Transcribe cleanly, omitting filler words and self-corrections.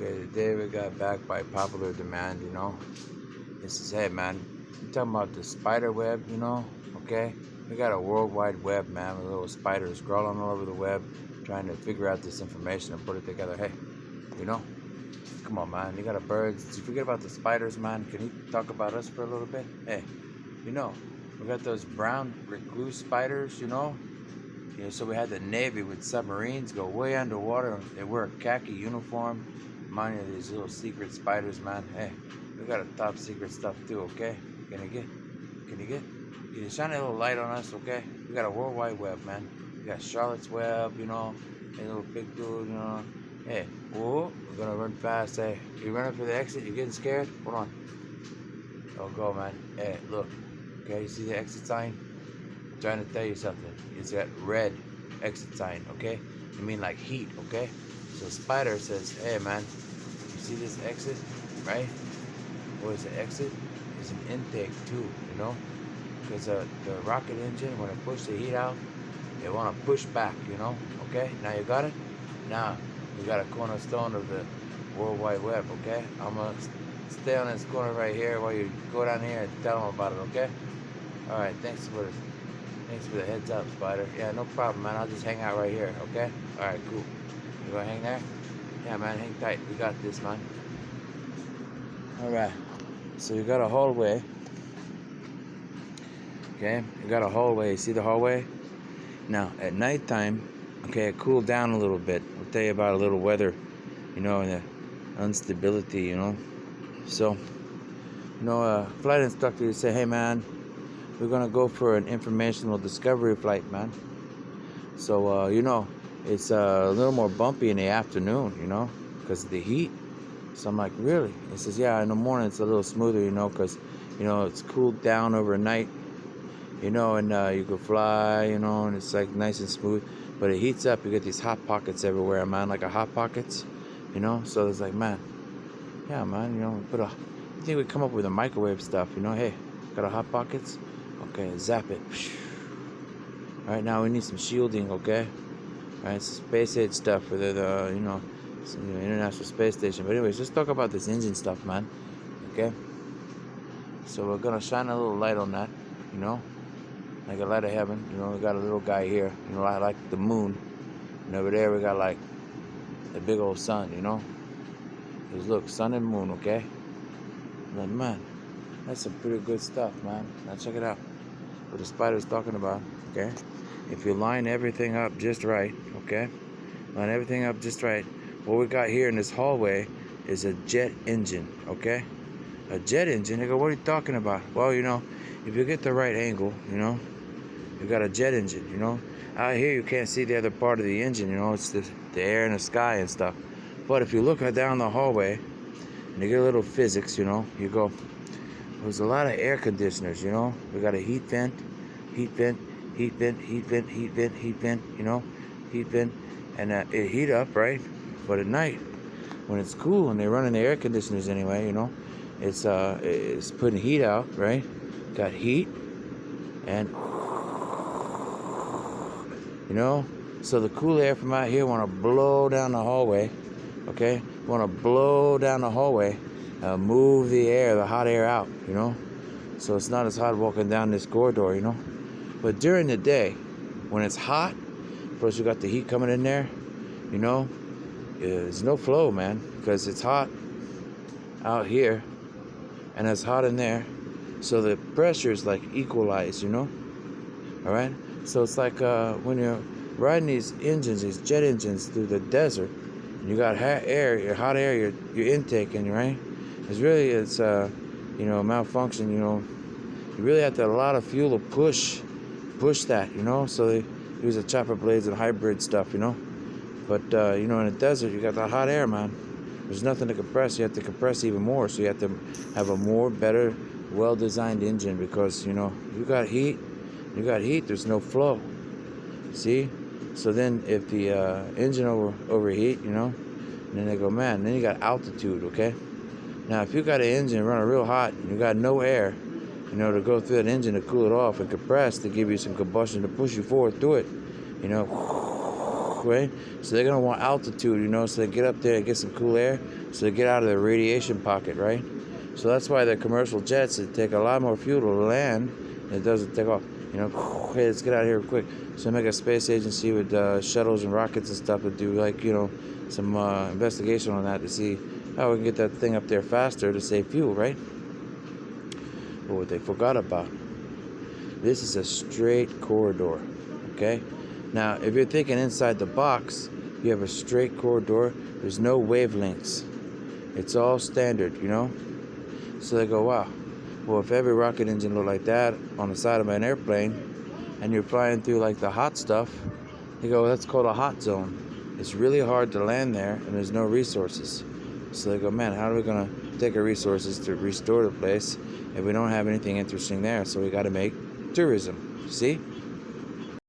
Okay, today we got back by popular demand, It says, hey man, you talking about the spider web, Okay? We got a worldwide web, man, with little spiders crawling all over the web, trying to figure out this information and put it together. Hey, you know, come on, man. You got a bird. Did you forget about the spiders, man? Can you talk about us for a little bit? Hey, we got those brown recluse spiders, so we had the Navy with submarines go way underwater. They wear a khaki uniform. Mind you, these little secret spiders, man. Hey, we got a top secret stuff too, okay? Can you shine a little light on us, okay? We got a World Wide Web, man. We got Charlotte's Web, a little big dude, Hey, whoa, we're gonna run fast, hey. You running for the exit? You getting scared? Hold on. Don't go, man. Hey, look. Okay, you see the exit sign? I'm trying to tell you something. It's that red exit sign, okay? You mean like heat, okay? So Spider says, hey man, you see this exit, right? What is the exit? It's an intake too, Because the rocket engine, when it pushes the heat out, they want to push back, Okay, now you got it? Now, you got a cornerstone of the World Wide Web, okay? I'm going to stay on this corner right here while you go down here and tell them about it, okay? Alright, thanks for the heads up, Spider. Yeah, no problem, man. I'll just hang out right here, okay? Alright, cool. You gonna hang there? Yeah, man, hang tight. We got this, man. Alright. So you got a hallway. Okay? You got a hallway. See the hallway? Now, at nighttime, okay, it cooled down a little bit. I'll tell you about a little weather, and the instability, So, flight instructor would say, hey, man, we're gonna go for an informational discovery flight, man. So, it's a little more bumpy in the afternoon, because of the heat. So I'm like, really? He says, yeah, in the morning it's a little smoother, because, it's cooled down overnight, and you can fly, and it's like nice and smooth. But it heats up, you get these hot pockets everywhere, man, like a hot pockets, So it's like, man, yeah, man, I think we come up with a microwave stuff, hey, got a hot pockets? Okay, zap it. All right, now we need some shielding, okay? All right, space age stuff for the International Space Station. But anyways, let's talk about this engine stuff, man. Okay? So we're gonna shine a little light on that, like a light of heaven. We got a little guy here, like the moon. And over there we got like the big old sun, Because look, sun and moon, okay? Like, man, that's some pretty good stuff, man. Now check it out. What the spider's talking about, okay? If you line everything up just right, okay? Line everything up just right. What we got here in this hallway is a jet engine, okay? A jet engine? They go, what are you talking about? Well, if you get the right angle, you got a jet engine, Out here you can't see the other part of the engine, it's the air and the sky and stuff. But if you look down the hallway and you get a little physics, you go, there's a lot of air conditioners, We got a heat vent, heat vent, heat vent, heat vent, heat vent, heat vent, heat vent, and it heat up, right? But at night, when it's cool and they're running the air conditioners anyway, it's putting heat out, right? Got heat, and so the cool air from out here want to blow down the hallway, okay? Want to blow down the hallway, move the air, the hot air out, So it's not as hot walking down this corridor, But during the day, when it's hot, plus you got the heat coming in there, there's no flow, man, because it's hot out here and it's hot in there. So the pressure is like equalized, All right? So it's like when you're riding these engines, these jet engines through the desert, and you got hot air, you're intaking, right? It's malfunction, You really have to have a lot of fuel to push that, So they use the chopper blades and hybrid stuff, But, in the desert, you got that hot air, man. There's nothing to compress. You have to compress even more. So you have to have a better, well-designed engine because, you got heat, there's no flow. See? So then if the engine overheat, and then they go, man, then you got altitude, okay? Now, if you got an engine running real hot and you got no air, to go through that engine to cool it off and compress to give you some combustion to push you forward through it, right? So they're gonna want altitude, you know, so they get up there and get some cool air, so they get out of the radiation pocket, right? So that's why the commercial jets, it take a lot more fuel to land than it does to take off. You know, hey, let's get out of here quick. So they make a space agency with shuttles and rockets and stuff to do, like, you know, some investigation on that to see how we can get that thing up there faster to save fuel, right? But what they forgot about, this is a straight corridor, okay? Now, if you're thinking inside the box, you have a straight corridor. There's no wavelengths. It's all standard, you know? So they go, wow, well, if every rocket engine looked like that on the side of an airplane and you're flying through like the hot stuff, they go, that's called a hot zone. It's really hard to land there and there's no resources. So they go, man, how are we going to take our resources to restore the place if we don't have anything interesting there? So we got to make tourism. See?